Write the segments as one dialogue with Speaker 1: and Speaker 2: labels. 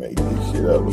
Speaker 1: Make this shit up.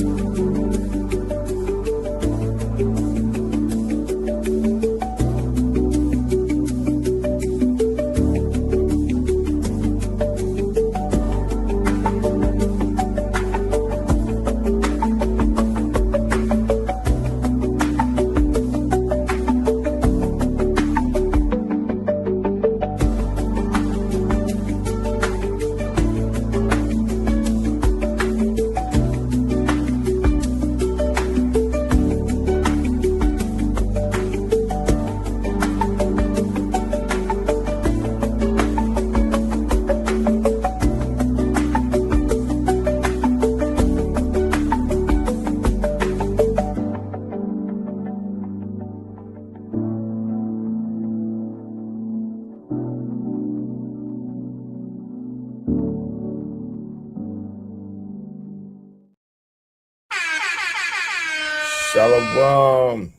Speaker 1: Shalom.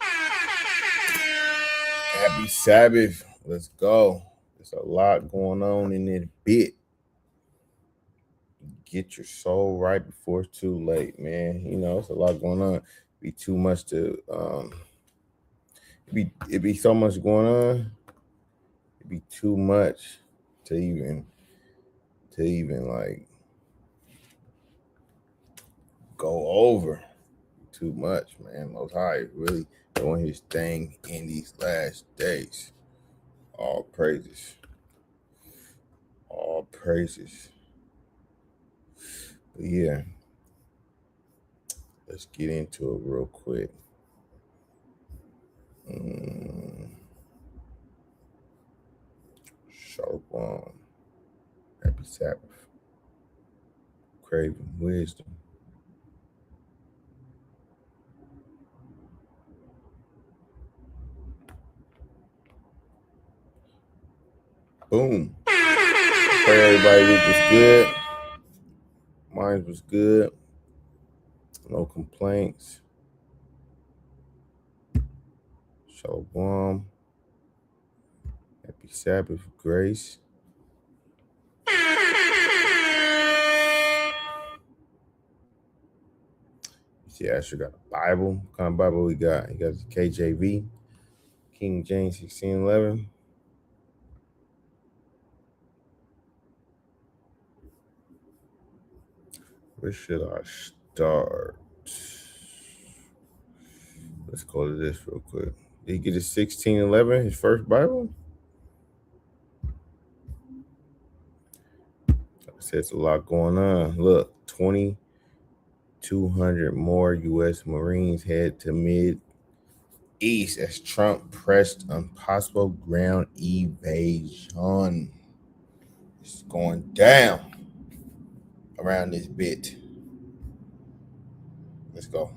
Speaker 1: Happy Sabbath. Let's go. There's a lot going on in this bit. Get your soul right before it's too late, man. You know, it's a lot going on. Be too much to it be so much going on. It'd be too much to even like go over. Too much, man. Most High is really doing his thing in these last days. All praises. All praises. But yeah, let's get into it real quick. Shalom. Happy Sabbath. Craving wisdom. Boom. Pray everybody week was good. Mine was good. No complaints. Shalom. Happy Sabbath grace. See, Asher got a Bible. What kind of Bible we got? He got the KJV, King James 1611. Where should I start? Let's go to this real quick. Did he get his 1611, his first Bible? Like I said, it's a lot going on. Look, 2,200 more U.S. Marines head to Mid-East as Trump pressed on possible ground evasion. It's going down around this bit. Let's go.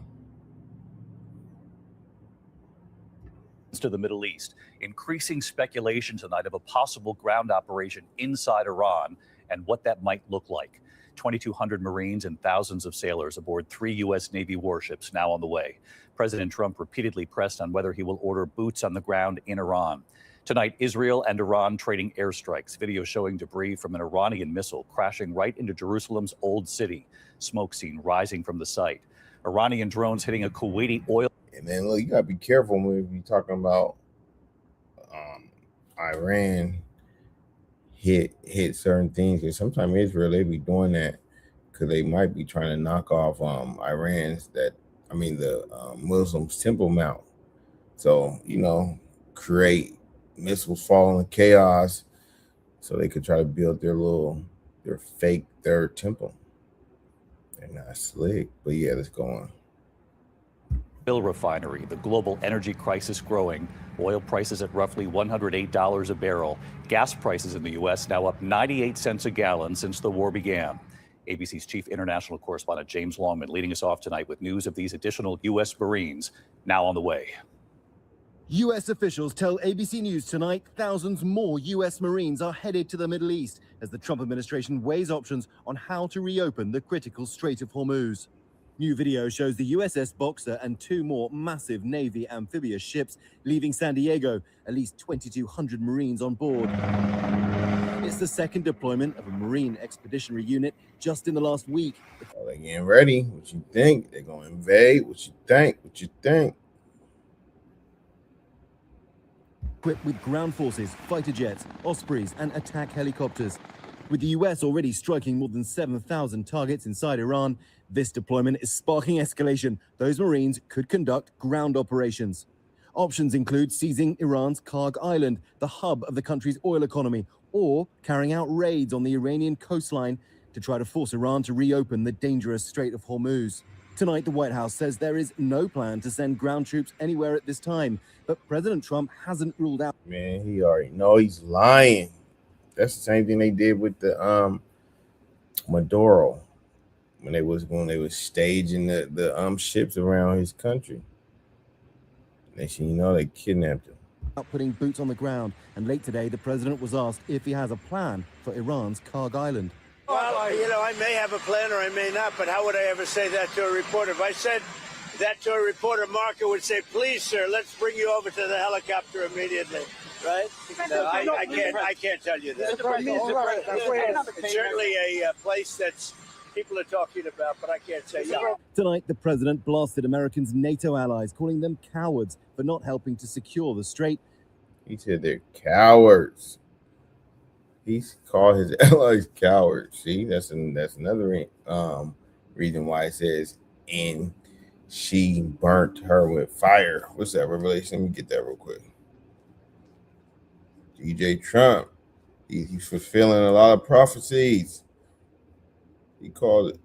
Speaker 2: To the Middle East, increasing speculation tonight of a possible ground operation inside Iran and what that might look like. 2,200 Marines and thousands of sailors aboard 3 U.S. Navy warships now on the way. President Trump repeatedly pressed on whether he will order boots on the ground in Iran. Tonight, Israel and Iran trading airstrikes. Video showing debris from an Iranian missile crashing right into Jerusalem's Old City. Smoke seen rising from the site. Iranian drones hitting a Kuwaiti oil.
Speaker 1: And then look, you gotta be careful when you're talking about Iran hit certain things, because sometimes Israel, they be doing that because they might be trying to knock off the Muslims Temple Mount. So, you know, create missiles falling in chaos so they could try to build their fake third temple. They're not slick, but yeah, let's go on.
Speaker 2: Oil refinery, the global energy crisis growing, oil prices at roughly $108 a barrel, gas prices in the U.S. now up 98 cents a gallon since the war began. ABC's chief international correspondent James Longman leading us off tonight with news of these additional U.S. Marines now on the way.
Speaker 3: U.S. officials tell ABC News tonight thousands more U.S. Marines are headed to the Middle East as the Trump administration weighs options on how to reopen the critical Strait of Hormuz. New video shows the USS Boxer and 2 more massive Navy amphibious ships leaving San Diego, at least 2,200 Marines on board. It's the second deployment of a Marine Expeditionary Unit just in the last week.
Speaker 1: Oh, they getting ready. What you think? They're going to invade? What you think? What you think?
Speaker 3: Equipped with ground forces, fighter jets, Ospreys, and attack helicopters. With the US already striking more than 7,000 targets inside Iran, this deployment is sparking escalation. Those Marines could conduct ground operations. Options include seizing Iran's Karg Island, the hub of the country's oil economy, or carrying out raids on the Iranian coastline to try to force Iran to reopen the dangerous Strait of Hormuz. Tonight, the White House says there is no plan to send ground troops anywhere at this time, but President Trump hasn't ruled out.
Speaker 1: Man, he already know he's lying. That's the same thing they did with the Maduro when they was staging the ships around his country. Next thing you know, they kidnapped him.
Speaker 3: Putting boots on the ground, and late today, the president was asked if he has a plan for Iran's Karg Island.
Speaker 4: Well, you know, I may have a plan or I may not, but how would I ever say that to a reporter? If I said that to a reporter, Marco would say, please, sir, let's bring you over to the helicopter immediately, right? No, I can't tell you that. It's certainly a place that's people are talking about, but I can't say yeah.
Speaker 3: Tonight, the president blasted Americans' NATO allies, calling them cowards for not helping to secure the strait.
Speaker 1: He said they're cowards. He's called his allies cowards. See, that's another reason why it says, and she burnt her with fire. What's that, Revelation? Let me get that real quick. DJ Trump, he's fulfilling a lot of prophecies. He called it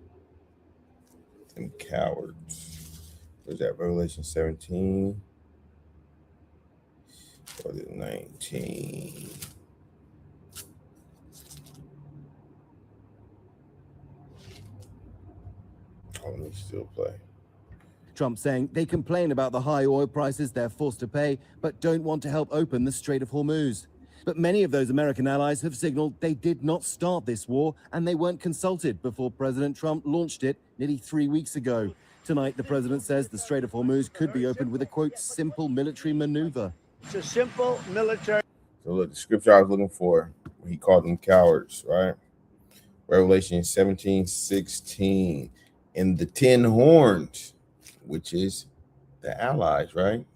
Speaker 1: them cowards. What's that, Revelation 17? Or is it 19? Oh, let me still play.
Speaker 3: Trump saying they complain about the high oil prices they're forced to pay, but don't want to help open the Strait of Hormuz. But many of those American allies have signaled they did not start this war, and they weren't consulted before President Trump launched it nearly 3 weeks ago. Tonight, the president says the Strait of Hormuz could be opened with a, quote, simple military maneuver.
Speaker 4: It's a simple military.
Speaker 1: So look, the scripture I was looking for, he called them cowards, right? Revelation 17:16. And the 10 horns, which is the allies, right?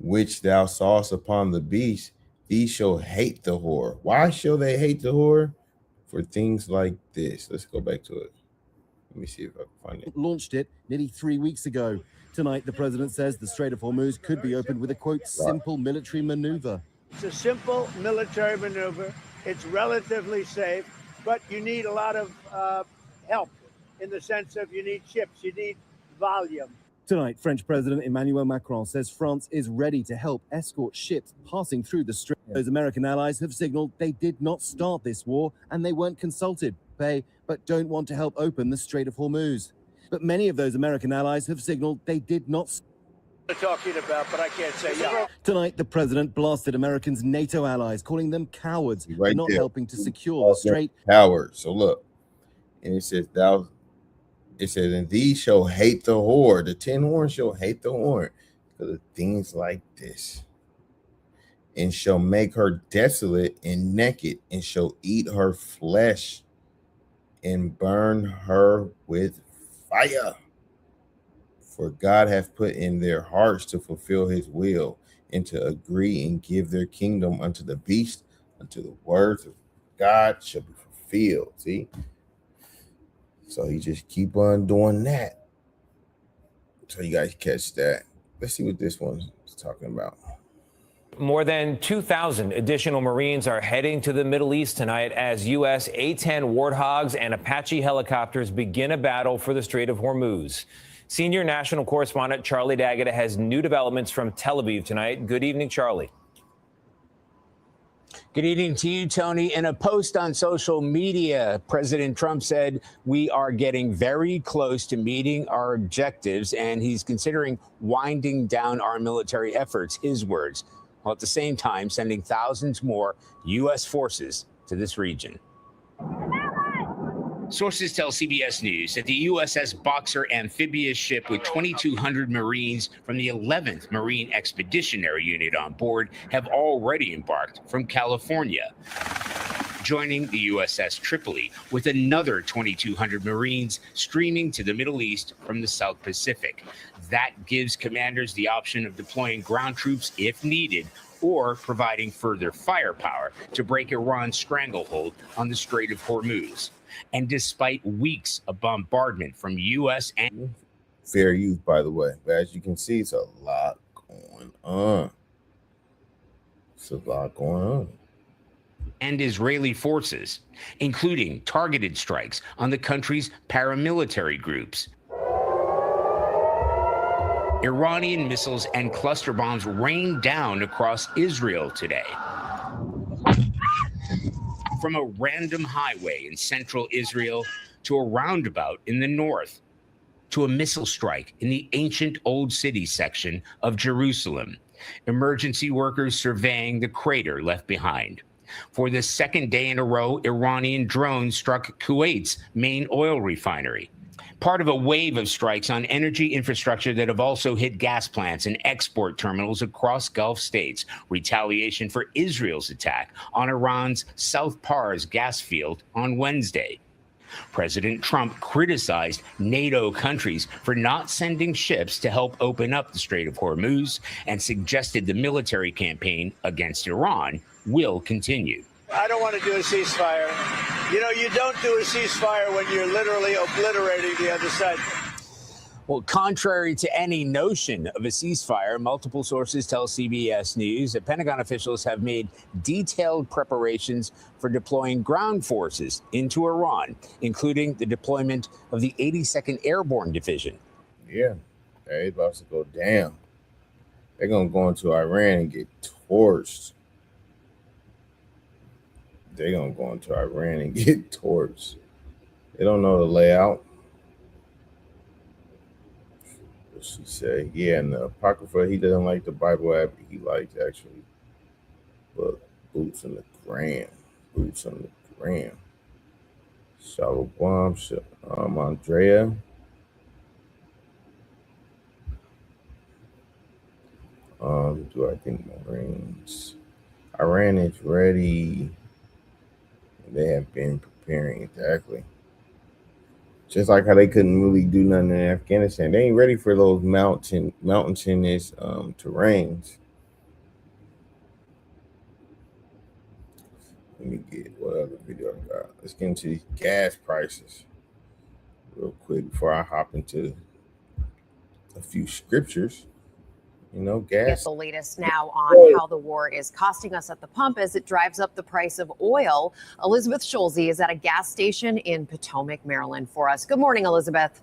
Speaker 1: Which thou sawest upon the beast, these shall hate the whore. Why shall they hate the whore? For things like this. Let's go back to it. Let me see if I can find it.
Speaker 3: Launched it nearly 3 weeks ago. Tonight, the president says the Strait of Hormuz could be opened with a, quote, simple military maneuver.
Speaker 4: It's a simple military maneuver. It's relatively safe, but you need a lot of help in the sense of you need ships, you need volume.
Speaker 3: Tonight, French President Emmanuel Macron says France is ready to help escort ships passing through the strait. Those American allies have signaled they did not start this war and they weren't consulted, but don't want to help open the Strait of Hormuz. But many of those American allies have signaled they did not.
Speaker 4: Talking about, but I can't say yeah.
Speaker 3: Tonight, the president blasted Americans' NATO allies, calling them cowards
Speaker 1: right
Speaker 3: for not
Speaker 1: there.
Speaker 3: helping to secure the strait.
Speaker 1: Cowards. So look, and it says and these shall hate the whore. The 10 horns shall hate the whore because of things like this. And shall make her desolate and naked, and shall eat her flesh and burn her with fire. For God hath put in their hearts to fulfill his will, and to agree and give their kingdom unto the beast, until the words of God shall be fulfilled. See? So you just keep on doing that. So you guys catch that. Let's see what this one is talking about.
Speaker 5: More than 2,000 additional Marines are heading to the Middle East tonight as U.S. A-10 Warthogs and Apache helicopters begin a battle for the Strait of Hormuz. Senior national correspondent Charlie Daggett has new developments from Tel Aviv tonight. Good evening, Charlie.
Speaker 6: Good evening to you, Tony. In a post on social media, President Trump said we are getting very close to meeting our objectives, and he's considering winding down our military efforts, his words, while at the same time sending thousands more U.S. forces to this region. Sources tell CBS News that the USS Boxer amphibious ship with 2,200 Marines from the 11th Marine Expeditionary Unit on board have already embarked from California, joining the USS Tripoli with another 2,200 Marines streaming to the Middle East from the South Pacific. That gives commanders the option of deploying ground troops if needed, or providing further firepower to break Iran's stranglehold on the Strait of Hormuz. And despite weeks of bombardment from U.S. and
Speaker 1: Fair use, by the way. But as you can see, it's a lot going on. It's a lot going on.
Speaker 6: And Israeli forces, including targeted strikes on the country's paramilitary groups. Iranian missiles and cluster bombs rained down across Israel today. From a random highway in central Israel to a roundabout in the north, to a missile strike in the ancient Old City section of Jerusalem. Emergency workers surveying the crater left behind. For the second day in a row, Iranian drones struck Kuwait's main oil refinery. Part of a wave of strikes on energy infrastructure that have also hit gas plants and export terminals across Gulf states. Retaliation for Israel's attack on Iran's South Pars gas field on Wednesday. President Trump criticized NATO countries for not sending ships to help open up the Strait of Hormuz and suggested the military campaign against Iran will continue.
Speaker 4: I don't want to do a ceasefire. You know, you don't do a ceasefire when you're literally obliterating the other side.
Speaker 6: Well, contrary to any notion of a ceasefire, multiple sources tell CBS News that Pentagon officials have made detailed preparations for deploying ground forces into Iran, including the deployment of the 82nd Airborne Division.
Speaker 1: Yeah, it's about to go down. They're going to go into Iran and get torched. They're going to go into Iran and get torched. They don't know the layout. What she say? Yeah, and the Apocrypha, he doesn't like the Bible app. He likes actually. But boots on the gram. Boots on the gram. Shalom, Andrea. Do I think Marines? Iran is ready. They have been preparing exactly. Just like how they couldn't really do nothing in Afghanistan. They ain't ready for those mountainous terrains. Let me get what other video I got. Let's get into these gas prices real quick before I hop into a few scriptures. You know, gas.
Speaker 7: Get the latest now on how the war is costing us at the pump as it drives up the price of oil. Elizabeth Schulze is at a gas station in Potomac, Maryland for us. Good morning, Elizabeth.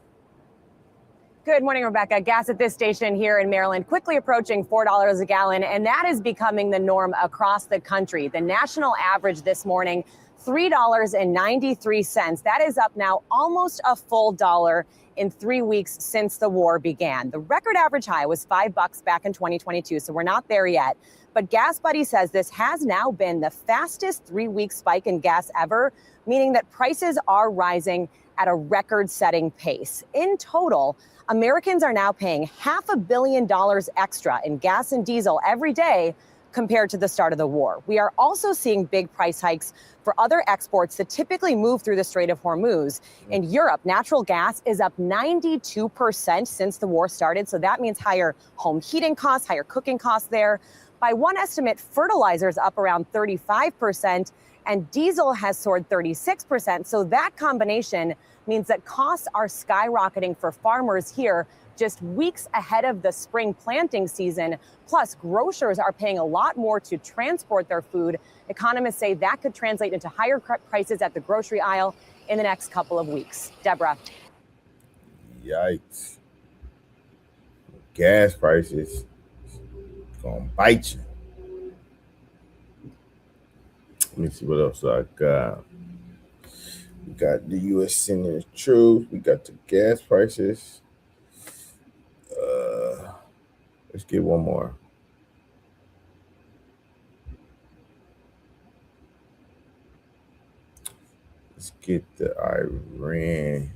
Speaker 8: Good morning, Rebecca. Gas at this station here in Maryland quickly approaching $4 a gallon, and that is becoming the norm across the country. The national average this morning, $3.93. That is up now almost a full dollar in 3 weeks since the war began. The record average high was $5 back in 2022, so we're not there yet. But Gas Buddy says this has now been the fastest 3-week spike in gas ever, meaning that prices are rising at a record-setting pace. In total, Americans are now paying $500 million extra in gas and diesel every day compared to the start of the war. We are also seeing big price hikes for other exports that typically move through the Strait of Hormuz. In Europe, natural gas is up 92% since the war started. So that means higher home heating costs, higher cooking costs there. By one estimate, fertilizer is up around 35%, and diesel has soared 36%. So that combination means that costs are skyrocketing for farmers here just weeks ahead of the spring planting season. Plus, grocers are paying a lot more to transport their food. Economists say that could translate into higher prices at the grocery aisle in the next couple of weeks. Deborah.
Speaker 1: Yikes. Gas prices gonna bite you. Let me see what else I got. We got the U.S. sending troops. We got the gas prices. Let's get one more. Let's look at the Iran.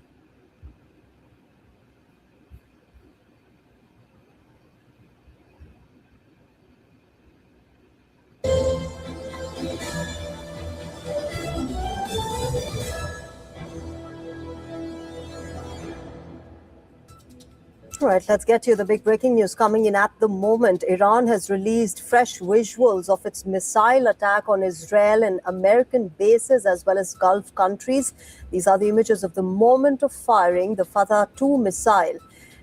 Speaker 9: All right, let's get to the big breaking news coming in at the moment. Iran has released fresh visuals of its missile attack on Israel and American bases as well as Gulf countries. These are the images of the moment of firing the Fatah 2 missile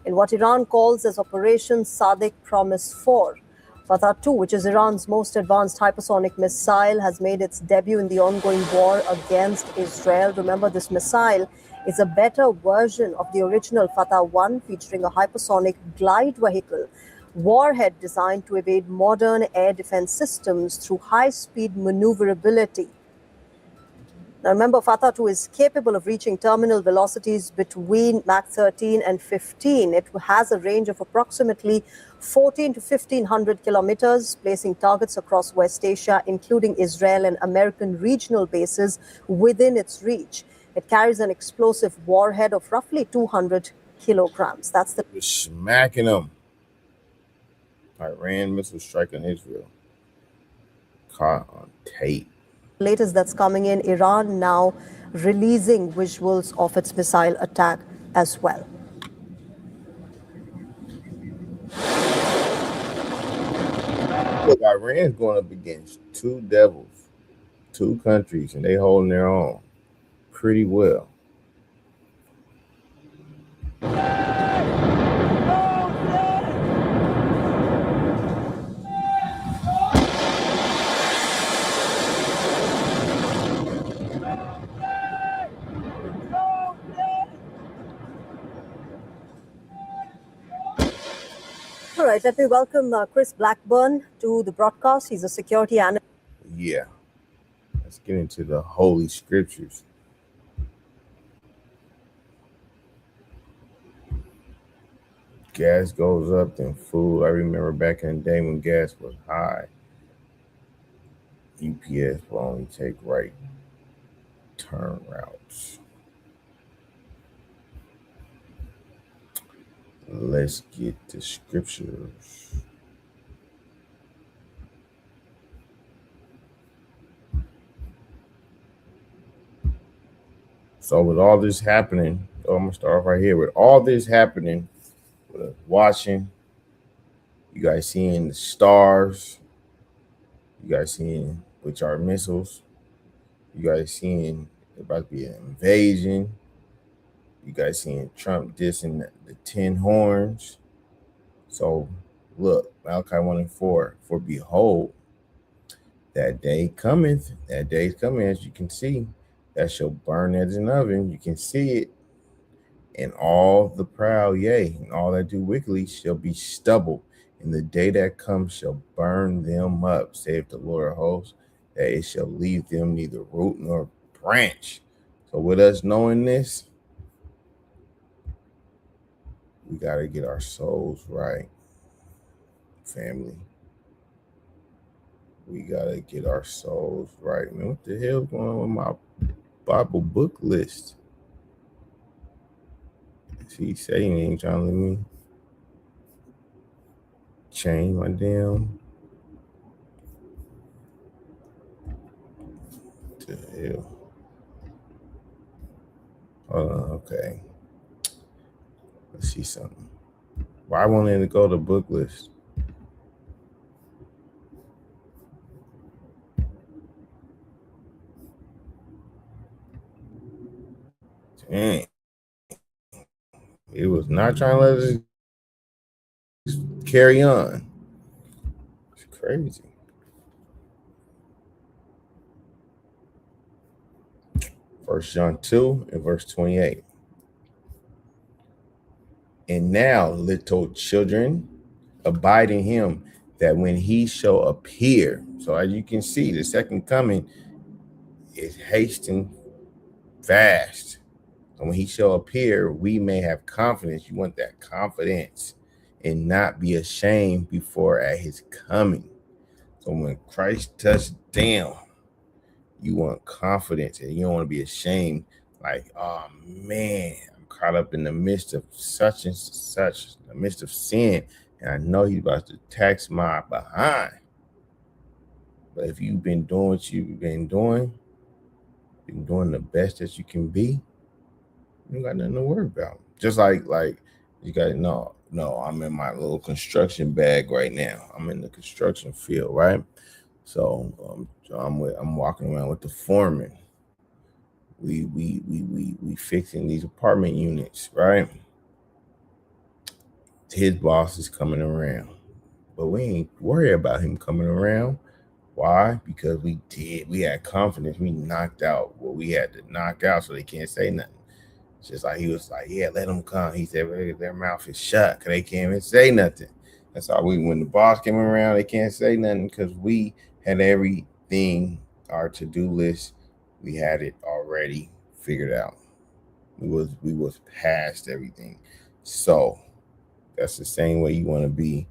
Speaker 9: in what Iran calls as Operation Sadiq Promise 4. Fatah 2, which is Iran's most advanced hypersonic missile, has made its debut in the ongoing war against Israel. Remember, this missile is a better version of the original Fatah 1, featuring a hypersonic glide vehicle warhead designed to evade modern air defense systems through high-speed maneuverability. Now remember, Fatah 2 is capable of reaching terminal velocities between Mach 13 and 15. It has a range of approximately 14 to 1500 kilometers, placing targets across West Asia, including Israel and American regional bases, within its reach. It carries an explosive warhead of roughly 200 kilograms. That's the
Speaker 1: We're smacking them. Iran missile strike on Israel. Caught on tape.
Speaker 9: latest that's coming in. Iran now releasing visuals of its missile attack as well.
Speaker 1: Look, Iran's going up against two devils, two countries, and they holding their own pretty well.
Speaker 9: All right, let me welcome Chris Blackburn to the broadcast. He's a security analyst.
Speaker 1: Yeah. Let's get into the Holy Scriptures. Gas goes up, then food. I remember back in the day when gas was high, UPS will only take right turn routes. Let's get to scriptures. So with all this happening, I'm gonna start off right here. With all this happening, with us watching, you guys seeing the stars, you guys seeing which are missiles, you guys seeing about to be an invasion, you guys seeing Trump dissing the 10 horns. So look, Malachi 1:4, for behold, that day cometh, that day is coming, as you can see, that shall burn as an oven. You can see it. And all the proud, yea, and all that do wickedly shall be stubble. And the day that comes shall burn them up, saith the Lord of hosts, that it shall leave them neither root nor branch. So with us knowing this, we got to get our souls right, family. We got to get our souls right. Man, what the hell is going on with my Bible book list? See, Satan ain't trying to let me change my damn. What the hell? Hold on, okay. Let's see something. Why won't it go to book list? Dang. It was not trying to let us carry on. It's crazy. First John 2 and verse 28. And now, little children, abide in him, that when he shall appear. So as you can see, the second coming is hastening fast. And when he shall appear, we may have confidence. You want that confidence and not be ashamed before at his coming. So when Christ touched down, you want confidence and you don't want to be ashamed Like, oh man, I'm caught up in the midst of such and such, the midst of sin, and I know he's about to tax my behind. But if you've been doing what you've been doing the best that you can be, you don't got nothing to worry about. Just like you got no, I'm in my little construction bag right now. I'm in the construction field, right? So I'm walking around with the foreman. We fixing these apartment units, right? His boss is coming around, but we ain't worried about him coming around. Why? Because we had confidence. We knocked out what we had to knock out, so they can't say nothing. It's just like he was like, yeah, let them come. He said their mouth is shut because they can't even say nothing. That's how when the boss came around, they can't say nothing because we had everything, our to-do list, we had it already figured out. We was past everything. So that's the same way you want to be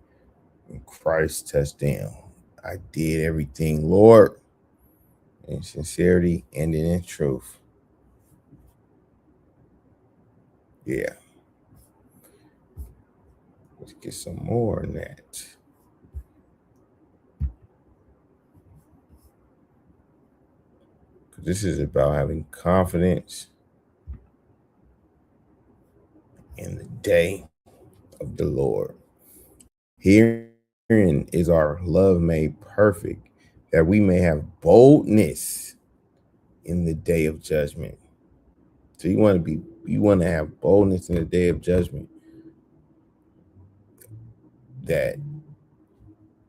Speaker 1: when Christ touched down. I did everything, Lord, in sincerity and in truth. Yeah. Let's get some more in that. This is about having confidence in the day of the Lord. Herein is our love made perfect, that we may have boldness in the day of judgment. So you want to have boldness in the day of judgment. That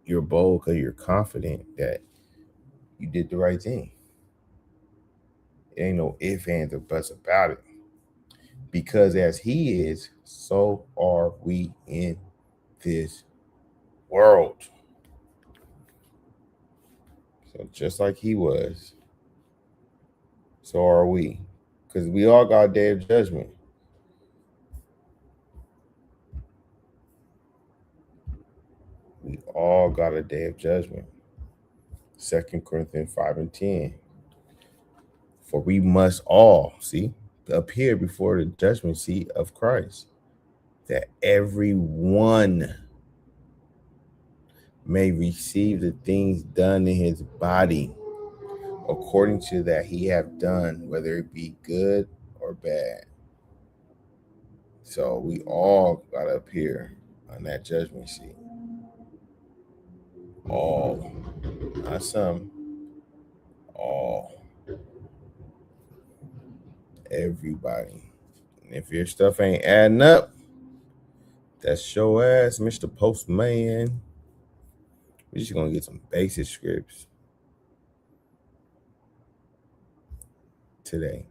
Speaker 1: you're bold because you're confident that you did the right thing. It ain't no ifs, ands, or buts about it. Because as he is, so are we in this world. So just like he was, so are we. Because we all got a day of judgment. We all got a day of judgment. 2 Corinthians 5:10. For we must all, appear before the judgment seat of Christ, that everyone may receive the things done in his body according to that he have done, whether it be good or bad. So we all got to appear on that judgment seat. All, not some, all, everybody. And if your stuff ain't adding up, that's your ass, Mr. Postman. We're just gonna get some basic scripts today,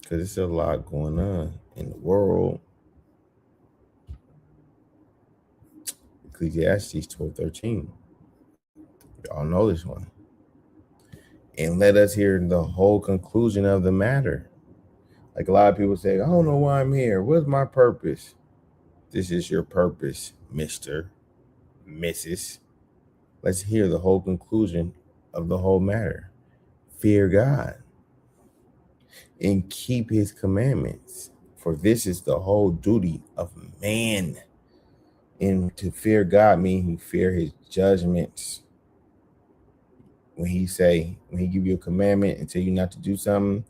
Speaker 1: because there's a lot going on in the world. Ecclesiastes 12:13. Y'all know this one. And let us hear the whole conclusion of the matter. Like a lot of people say, I don't know why I'm here. What's my purpose? This is your purpose, Mr., Mrs. Let's hear the whole conclusion of the whole matter. Fear God and keep his commandments, for this is the whole duty of man. And to fear God means you fear his judgments. When he give you a commandment and tell you not to do something,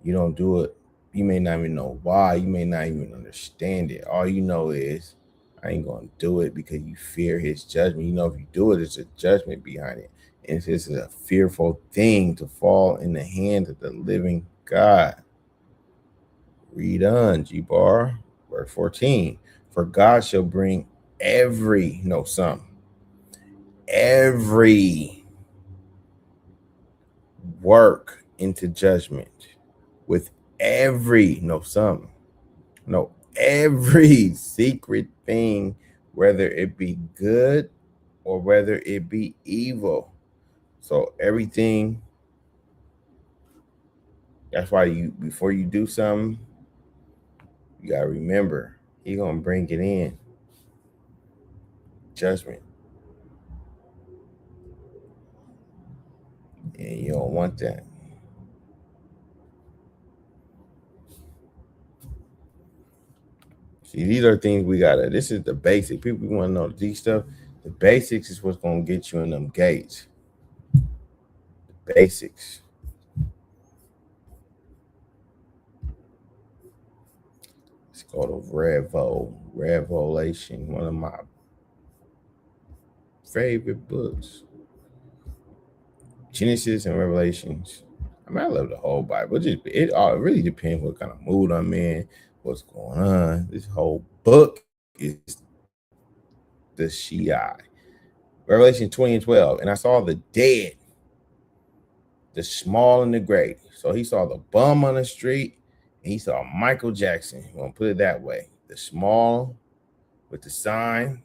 Speaker 1: you don't do it. You may not even know why. You may not even understand it. All you know is, I ain't going to do it because you fear his judgment. You know, if you do it, there's a judgment behind it. And this is a fearful thing to fall in the hands of the living God. Read on, G-Bar, verse 14. For God shall bring every work into judgment with every secret thing, whether it be good or whether it be evil. So everything, that's why before you do something, you gotta remember he's gonna bring it in judgment. And you don't want that. See, these are things we gotta. This is the basic. People want to know the deep stuff. The basics is what's gonna get you in them gates. The basics. It's called a Revelation, one of my favorite books. Genesis and Revelations. I mean, I love the whole Bible. It really depends what kind of mood I'm in, what's going on. This whole book is the Shiai. Revelation 20 and 12. And I saw the dead, the small and the great. So he saw the bum on the street, and he saw Michael Jackson. I'm gonna put it that way. The small with the sign,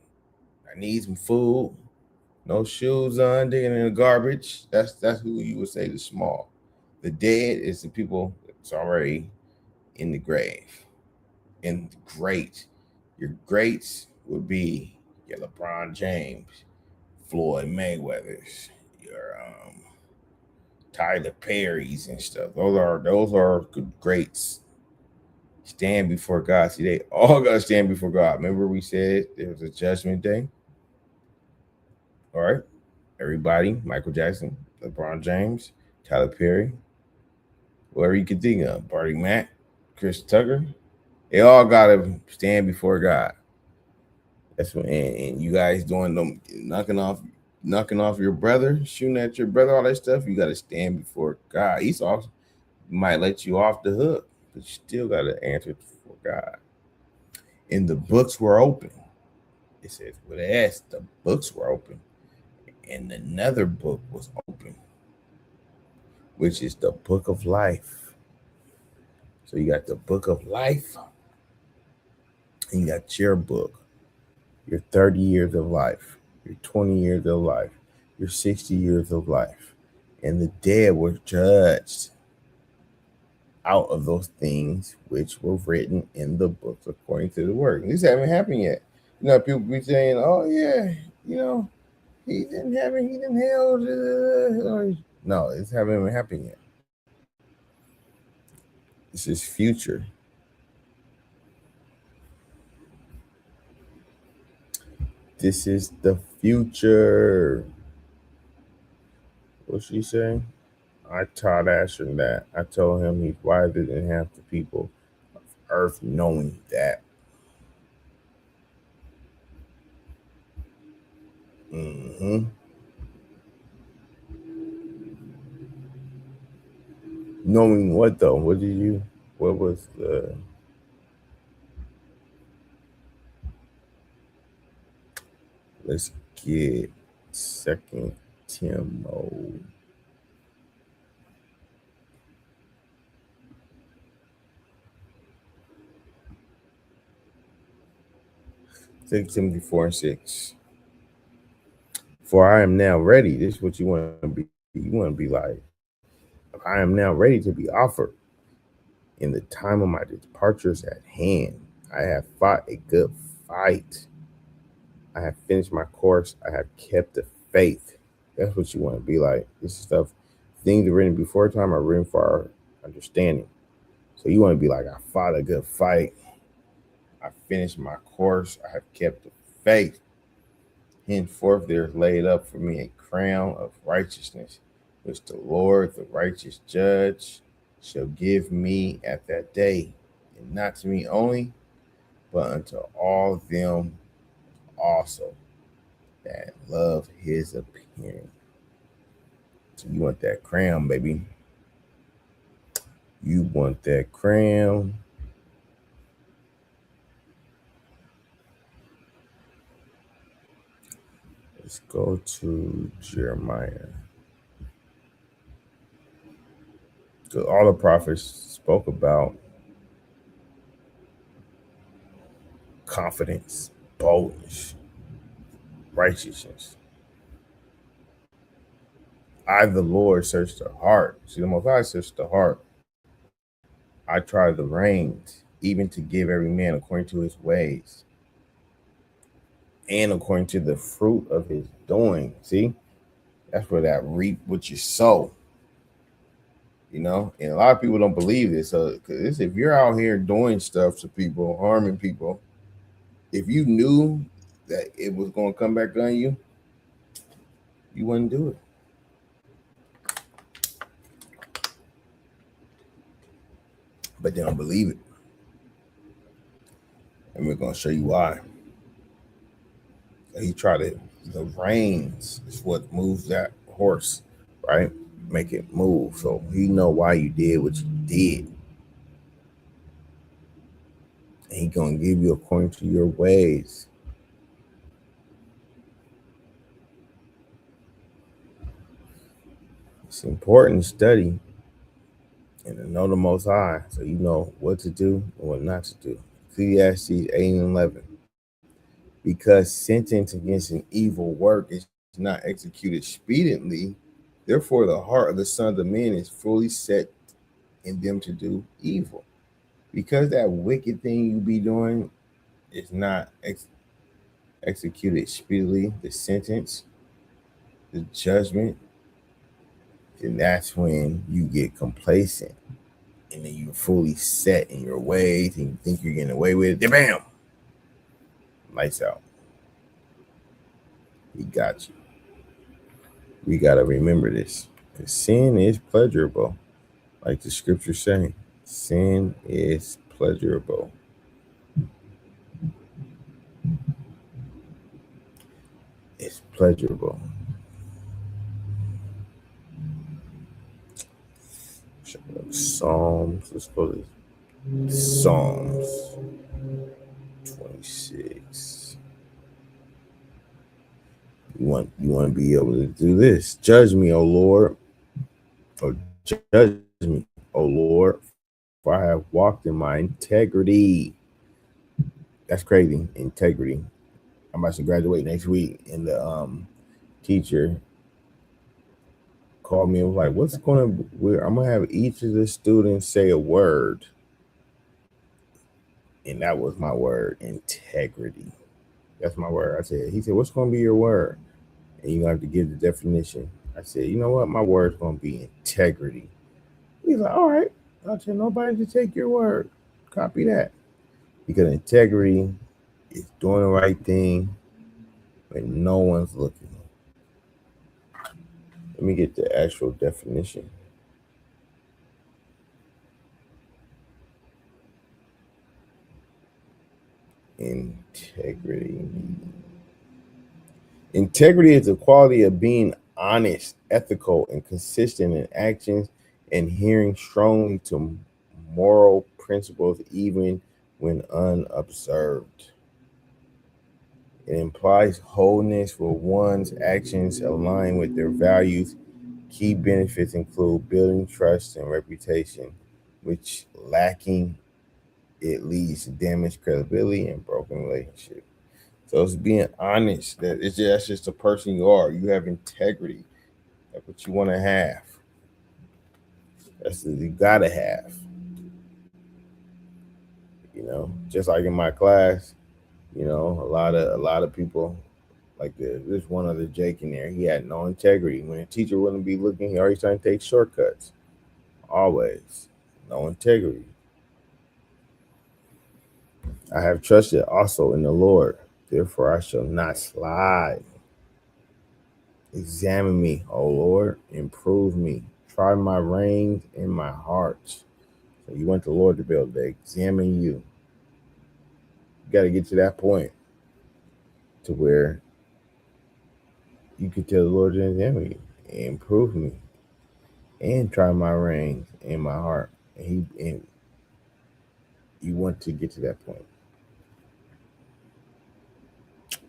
Speaker 1: I need some food, no shoes on, digging in the garbage. That's who you would say the small. The dead is the people that's already in the grave. And great. Your greats would be your LeBron James, Floyd Mayweathers, your Tyler Perry's and stuff. Those are good greats. Stand before God. See, they all gotta stand before God. Remember we said there was a judgment day. All right. Everybody, Michael Jackson, LeBron James, Tyler Perry, whoever you can think of, Barty Mack, Chris Tucker, they all gotta stand before God. That's when, and you guys doing them knocking off your brother, shooting at your brother, all that stuff. You gotta stand before God. Esau might let you off the hook, but you still gotta answer for God. And the books were open. It says with an S, the books were open, and another book was open, which is the book of life. So you got the book of life, and you got your book, your 30 years of life, your 20 years of life, your 60 years of life. And the dead were judged out of those things which were written in the books according to the word. And this haven't happened yet. You know, people be saying, oh, yeah, you know, he didn't have it, he didn't hell. No, this haven't even happened yet. This is future. This is the future. What's she saying? I taught Asher that. I told him he's wiser than half the people of earth knowing that. Knowing what though? What was the... Let's get 2 Timothy. Timothy 4 and 6. For I am now ready. This is what you want to be. You want to be like, I am now ready to be offered. In the time of my departure is at hand. I have fought a good fight. I have finished my course. I have kept the faith. That's what you want to be like. This stuff, things are written before time are written for our understanding. So you want to be like, I fought a good fight. I finished my course. I have kept the faith. Henceforth there is laid up for me a crown of righteousness, which the Lord, the righteous judge, shall give me at that day, and not to me only, but unto all them also that love his appearing. So you want that crown, baby. You want that crown. Let's go to Jeremiah. Because all the prophets spoke about confidence, boldness, righteousness. I, the Lord, search the heart. See, the Most High search the heart. I try the reins, even to give every man according to his ways and according to the fruit of his doing. See, that's where that reap what you sow. You know, and a lot of people don't believe this. So, because if you're out here doing stuff to people, harming people, If you knew that it was going to come back on you, you wouldn't do it. But they don't believe it. And we're going to show you why. He tried to, the reins is what moves that horse, right? Make it move. So he know why you did what you did. And he going to give you according to your ways. It's important to study and to know the Most High so you know what to do and what not to do. Ecclesiastes 8 and 11. Because sentence against an evil work is not executed speedily, therefore the heart of the sons of men is fully set in them to do evil. Because that wicked thing you be doing is not executed speedily, the sentence, the judgment, then that's when you get complacent and then you're fully set in your ways and you think you're getting away with it. Bam! Lights out. He got you. We got to remember this. Because sin is pleasurable. Like the scripture saying, sin is pleasurable. It's pleasurable. Psalms. Let's go to Psalms 26. You want to be able to do this. Judge me, O Lord. Or judge me, O Lord, for I have walked in my integrity. That's crazy. Integrity. I'm about to graduate next week, and the teacher called me and was like, what's going to, I'm going to have each of the students say a word. And that was my word, integrity. That's my word. He said, what's going to be your word? And you have to give the definition. I said, you know what? My word's going to be integrity. He's like, all right. I'll tell nobody to take your word. Copy that. Because integrity is doing the right thing when no one's looking. Let me get the actual definition. Integrity. Integrity is the quality of being honest, ethical, and consistent in actions and adhering strongly to moral principles even when unobserved. It implies wholeness where one's actions align with their values. Key benefits include building trust and reputation, which lacking it leads to damaged credibility and broken relationships. So it's being honest. That's just the person you are. You have integrity. That's what you want to have. That's what you gotta have. You know, just like in my class, you know, a lot of people, like there's one other Jake in there. He had no integrity. When a teacher wouldn't be looking, he always trying to take shortcuts. Always. No integrity. I have trusted also in the Lord. Therefore, I shall not slide. Examine me, O Lord. Improve me. Try my reins and my heart. So you want the Lord to be able to examine you. You got to get to that point to where you can tell the Lord to examine you, improve me, and try my reins and my heart. And you want to get to that point.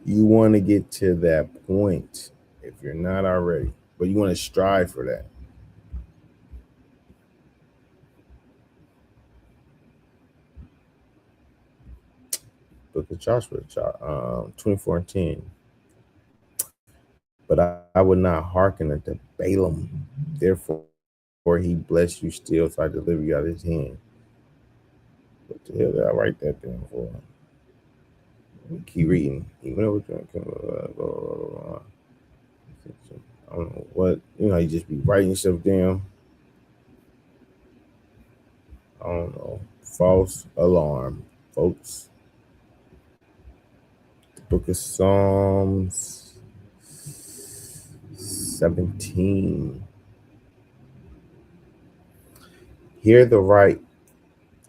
Speaker 1: You want to get to that point if you're not already, but you want to strive for that. Book of Joshua, 24:10. But I would not hearken unto Balaam. Therefore, he blessed you still, so I deliver you out of his hand. What the hell did I write that down for? Keep reading. Even though I don't know what, you know, you just be writing stuff down. I don't know. False alarm, folks. Book of Psalms 17. Hear the right,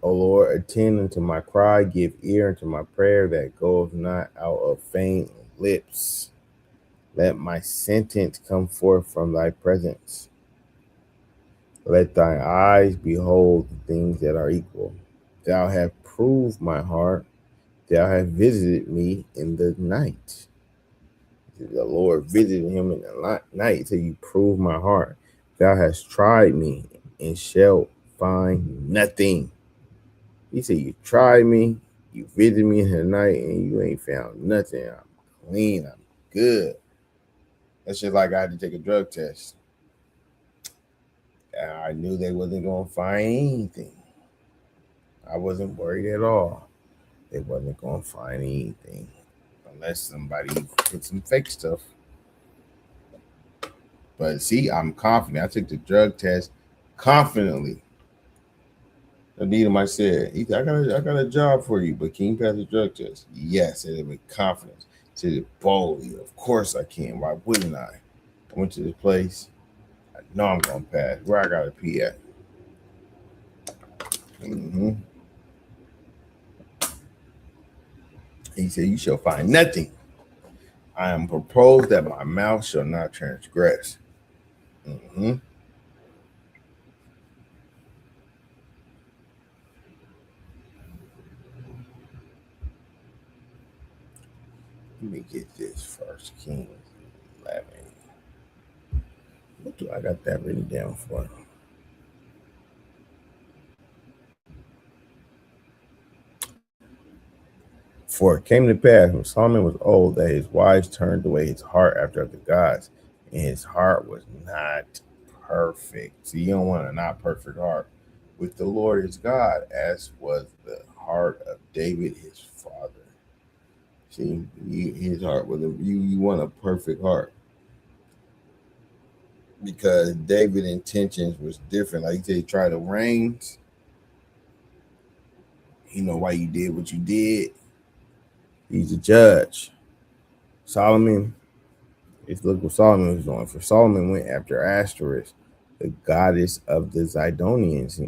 Speaker 1: O Lord, attend unto my cry, give ear unto my prayer that goeth not out of faint lips. Let my sentence come forth from thy presence. Let thine eyes behold the things that are equal. Thou hast proved my heart. Thou hast visited me in the night. The Lord visited him in the night till you prove my heart. Thou hast tried me and shalt find nothing. He said, you tried me, you visited me in the night, and you ain't found nothing. I'm clean, I'm good. That's just like I had to take a drug test. And I knew they wasn't going to find anything. I wasn't worried at all. They wasn't going to find anything unless somebody put some fake stuff. But see, I'm confident. I took the drug test confidently. Needham, I said, I got a job for you, but can you pass the drug test? Yes, and with confidence. Said it boldly. Of course I can. Why wouldn't I? I went to this place. I know I'm gonna pass. Where I gotta pee at? He said, you shall find nothing. I am proposed that my mouth shall not transgress. Let me get this First Kings 11. What do I got that written down for? For it came to pass when Solomon was old that his wives turned away his heart after other gods, and his heart was not perfect. So you don't want a not perfect heart with the Lord his God, as was the heart of David his father. See, his heart was you want a perfect heart, because David's intentions was different. Like he said, he tried the reins. You know why you did what you did. He's a judge. Solomon, look what Solomon was doing. For Solomon went after Ashtoreth, the goddess of the Zidonians,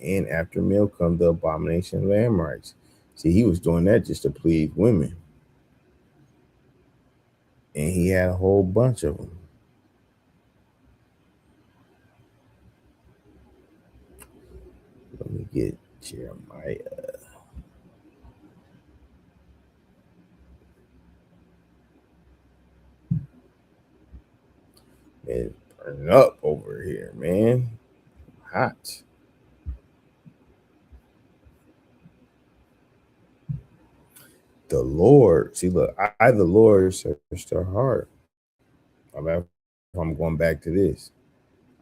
Speaker 1: and after Milcom, the abomination of the Amorites. See, he was doing that just to please women. And he had a whole bunch of them. Let me get Jeremiah. It's burning up over here, man. Hot. The Lord, see, look, I the Lord, searched their heart. I'm going back to this.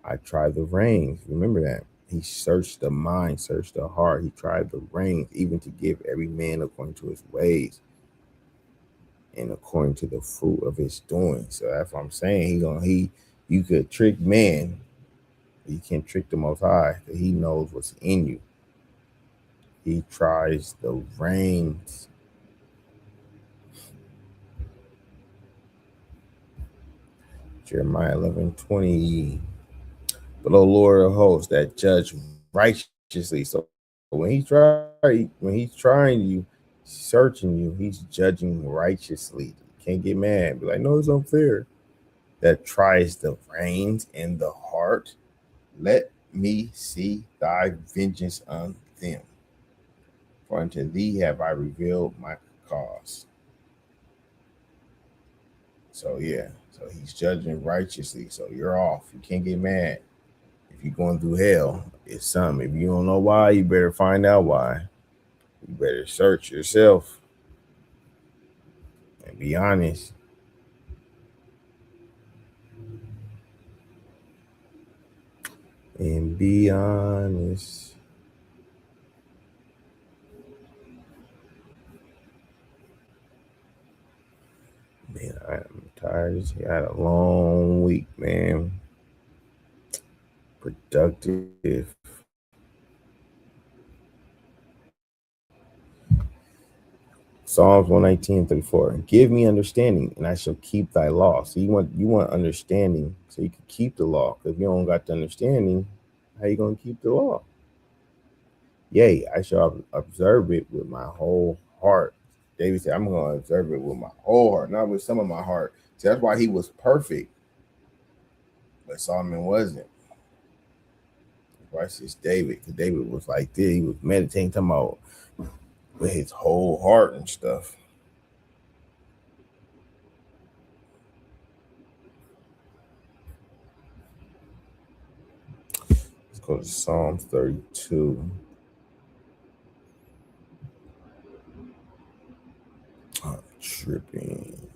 Speaker 1: I tried the reins. Remember that. He searched the mind, searched the heart. He tried the reins, even to give every man according to his ways and according to the fruit of his doing. So that's what I'm saying. You could trick man, but you can't trick the Most High, because he knows what's in you. He tries the reins. Jeremiah 11:20. But O Lord of hosts, that judge righteously. So when he's trying you, searching you, he's judging righteously. You can't get mad. Be like, no, it's unfair. That tries the reins and the heart. Let me see thy vengeance on them. For unto thee have I revealed my cause. So yeah, so he's judging righteously. So you're off. You can't get mad. If you're going through hell, it's something. If you don't know why, you better find out why. You better search yourself and be honest. And be honest. Man, I am tired. I had a long week, man. Productive. Psalms 119:34. Give me understanding, and I shall keep thy law. So you want understanding so you can keep the law. If you don't got the understanding, how you gonna keep the law? Yea, I shall observe it with my whole heart. David said, I'm gonna observe it with my whole heart, not with some of my heart. So that's why he was perfect, but Solomon wasn't. Why it's David? Because David was like this. He was meditating, talking about with his whole heart and stuff. Let's go to Psalms 32. I'm tripping.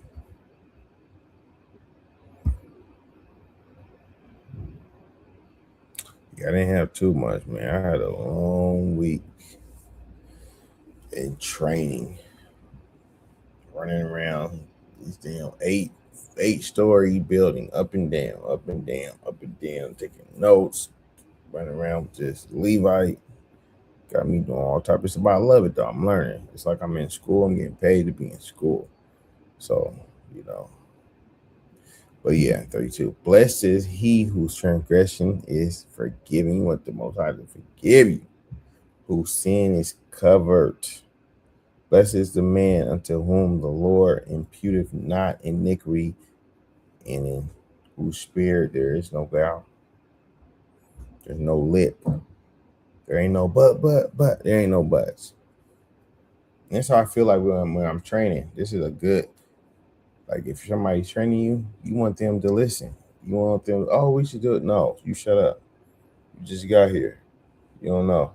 Speaker 1: Yeah, I didn't have too much, man. I had a long week in training, running around this damn eight-story building, up and down, up and down, up and down, taking notes, running around with this Levite. Got me doing all types of stuff. But I love it though. I'm learning. It's like I'm in school. I'm getting paid to be in school. So, But yeah, 32. Blessed is he whose transgression is forgiven. You want the Most High to forgive you, whose sin is covered. Blessed is the man unto whom the Lord imputeth not iniquity, and in whose spirit there is no guile. There's no lip. There ain't no but. There ain't no buts. And that's how I feel like when I'm training. This is a good, like if somebody's training you, you want them to listen. You want them, oh, we should do it. No, you shut up. You just got here. You don't know.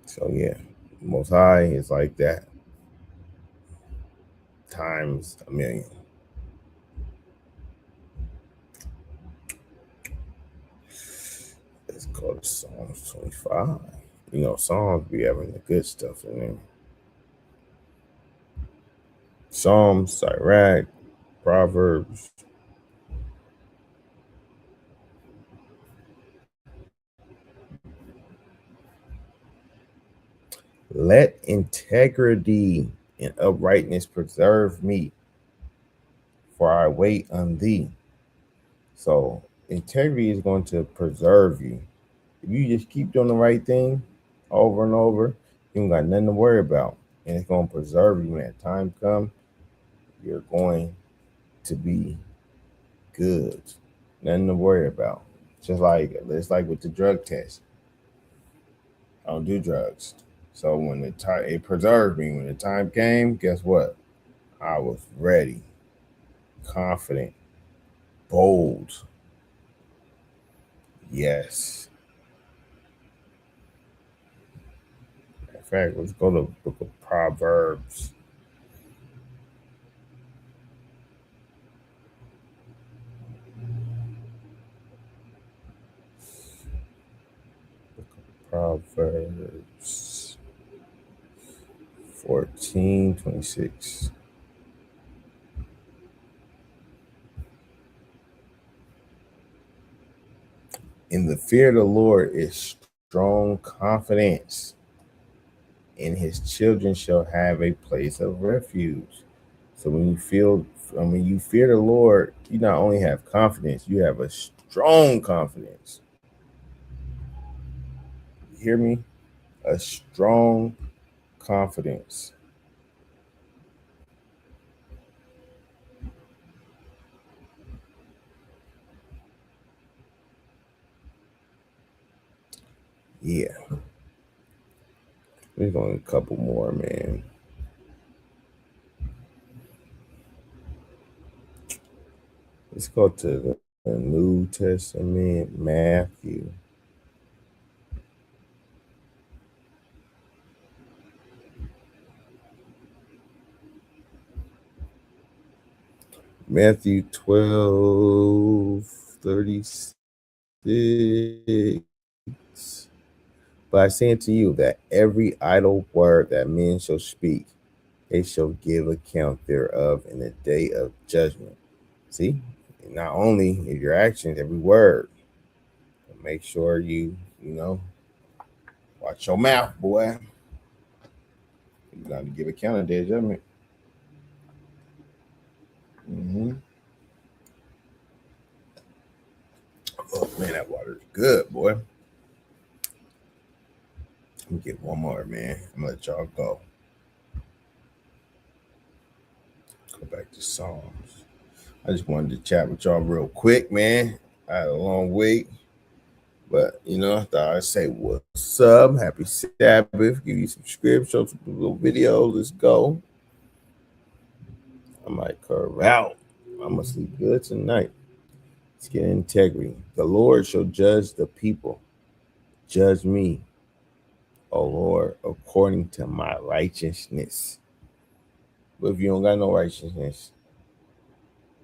Speaker 1: So yeah, Most High is like that. Times a million. Let's go to Psalms 25. Psalms be having the good stuff in there. Psalms, Sirach, Proverbs. Let integrity and uprightness preserve me, for I wait on thee. So integrity is going to preserve you. If you just keep doing the right thing over and over, you don't got nothing to worry about. And it's going to preserve you when that time comes. You're going to be good. Nothing to worry about. It's like with the drug test. I don't do drugs. So when it preserved me. When the time came, guess what? I was ready, confident, bold. Yes. In fact, let's go to the book of Proverbs. Proverbs 14:26. In the fear of the Lord is strong confidence, and his children shall have a place of refuge. So when you fear the Lord, you not only have confidence, you have a strong confidence. You hear me? A strong confidence. Yeah. We're going a couple more, man. Let's go to the New Testament, Matthew. Matthew 12:36. But I say unto you that every idle word that men shall speak, they shall give account thereof in the day of judgment. See, not only is your actions, every word, but make sure you Watch your mouth, boy. You got to give account of that judgment. Oh man, that water is good, boy. Let me get one more, man. I'm gonna let y'all go. Go back to Psalms. I just wanted to chat with y'all real quick, man. I had a long week, but I thought I'd say what's up. Happy Sabbath. Give you some scripts, show some little videos. Let's go. I might curve out. I'm gonna sleep good tonight. Let's get integrity. The Lord shall judge the people. Judge me, O Lord, according to my righteousness. But if you don't got no righteousness,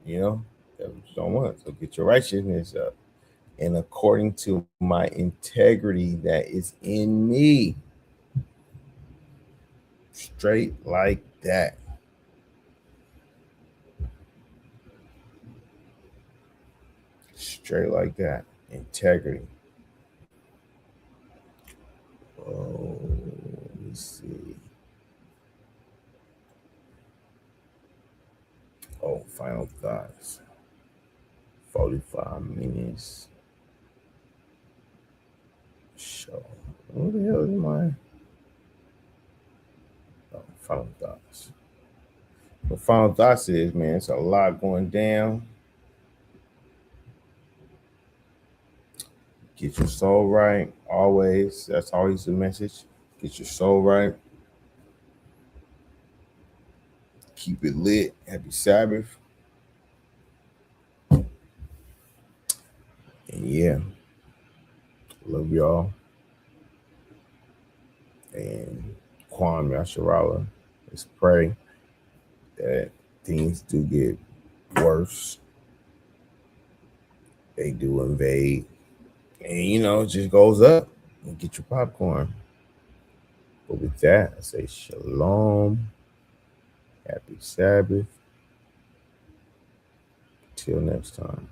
Speaker 1: that's what you don't want. So get your righteousness up. And according to my integrity that is in me. Straight like that. Straight like that. Integrity. Oh, let me see. Oh, final thoughts. 45 minutes. Show. What the hell am I? Oh, final thoughts. The final thoughts is, man, it's a lot going down. Get your soul right. Always. That's always the message. Get your soul right. Keep it lit. Happy Sabbath. And yeah. Love y'all. And Kwame Yasharala. Let's pray that things do get worse. They do invade. And it just goes up. And get your popcorn. But with that, I say shalom. Happy Sabbath. Till next time.